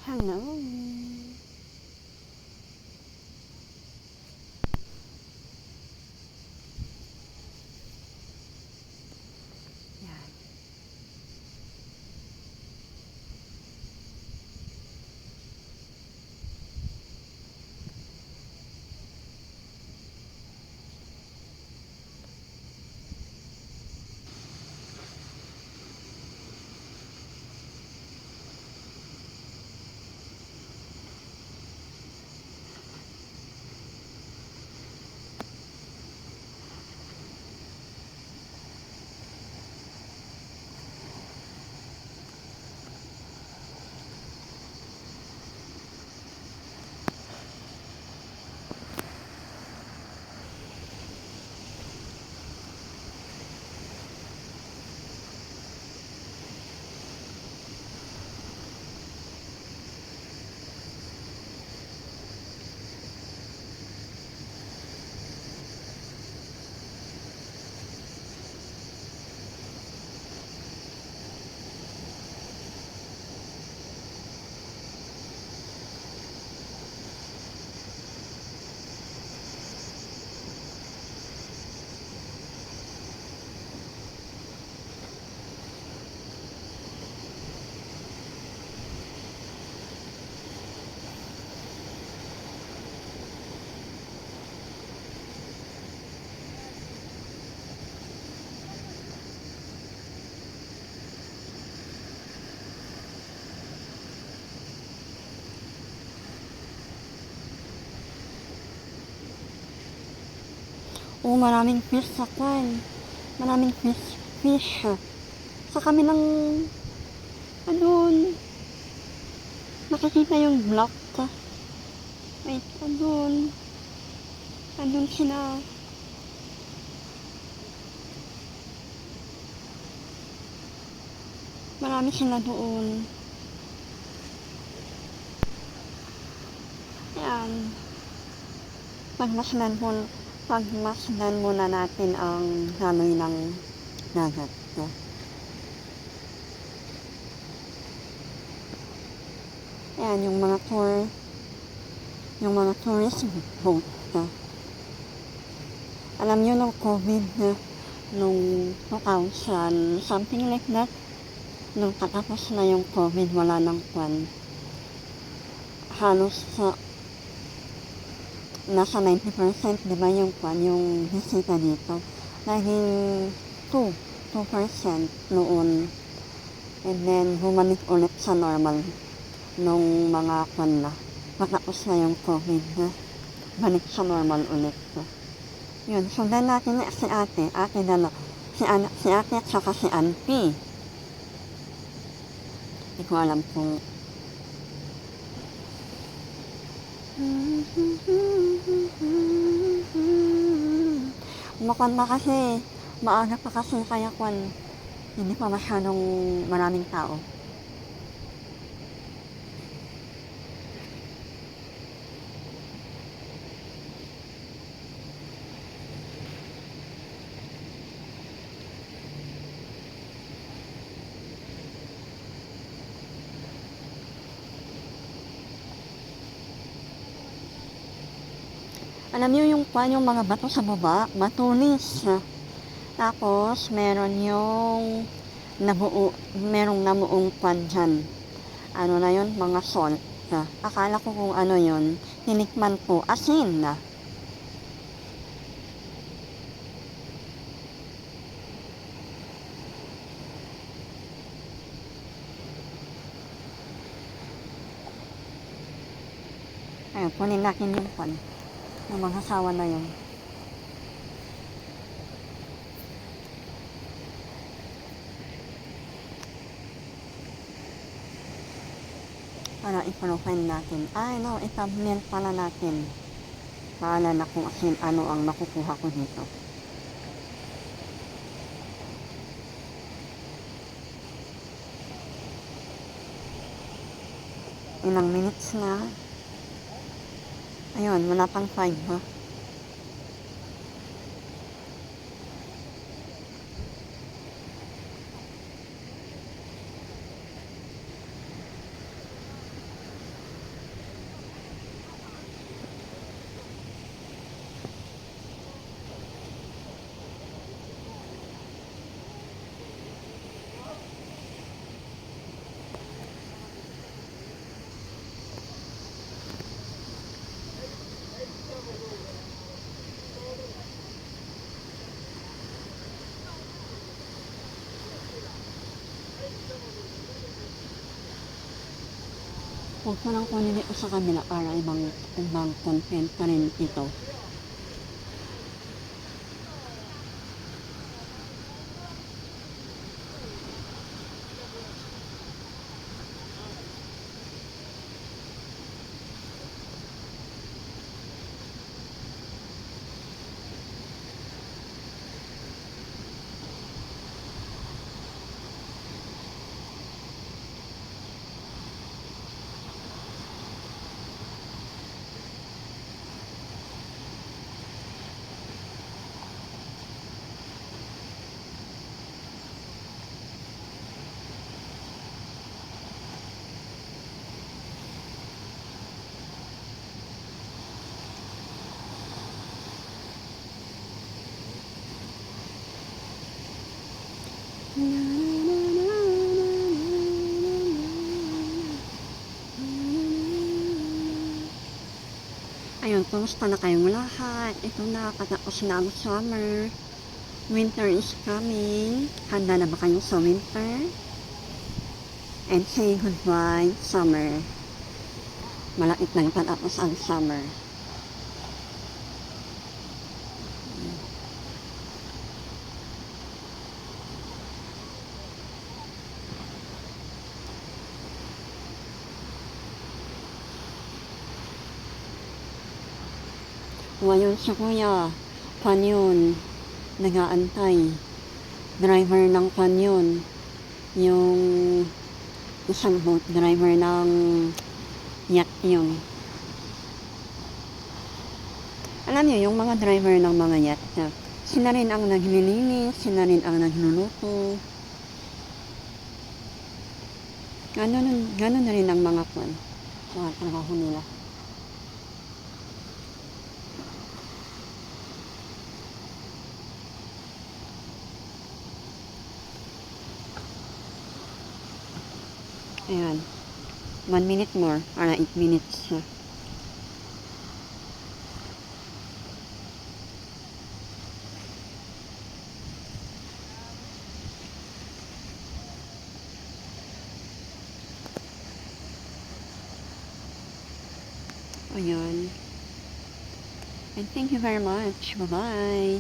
Hello. Yan. Maraming fish sa kwan. Maraming fish. Sa kami ng, andun, nakikita yung block. Wait, andun. Andun sila. Marami sila doon. Ayan. Pagmasdan muna natin ang daloy ng dagat. Ayan, yung mga tourist boat. Alam nyo nung COVID nung 2000, something like that, nung katapos na yung COVID, wala nang kwan. Halos nasa 90%, di ba yung kwan, yung bisita dito. Naging 2% noon. And then, bumalik ulit sa normal nung mga kwan na. Matapos na yung COVID balik sa normal ulit. Yun, sundan natin si ate si ate at saka si auntie. Hindi ko alam kung makwan pa kasi, maaga pa kasi kaya kwan, hindi pa masyadong maraming tao. Alam niyo yung kwan, yung mga bato sa baba, matulis. Tapos, merong namuong kwan dyan. Ano na yun? Mga salt. Akala ko kung ano yun, tinikman ko, asin na. Ayun, kunin natin yung kwan. Yung mga sawa na yun. Para i-profile natin. No, i-thumbnail pala natin. Paala na kung ano ang makukuha ko dito. Ilang minutes na. Ayun, wala pang 5 ha. Huwag ko lang kunin ito sa kanila para ibang content pa rin ito. Ayun, kumusta na kayong lahat? Ito na, patapos na ang summer. Winter is coming. Handa na ba kayo sa winter? And say goodbye, summer. Malapit na yung patapos ang summer. Ngayon si Kuya, kanyon, nag-aantay. Driver ng kanyon, yung isang boat driver ng yacht yun. Alam niyo, yung mga driver ng mga yacht, sila rin ang naglilinis, sila rin ang nagluluto. Ganun na rin ang mga trabaho nila. Ayan. 1 minute more, para 8 minutes na. Ayan. And thank you very much. Bye-bye.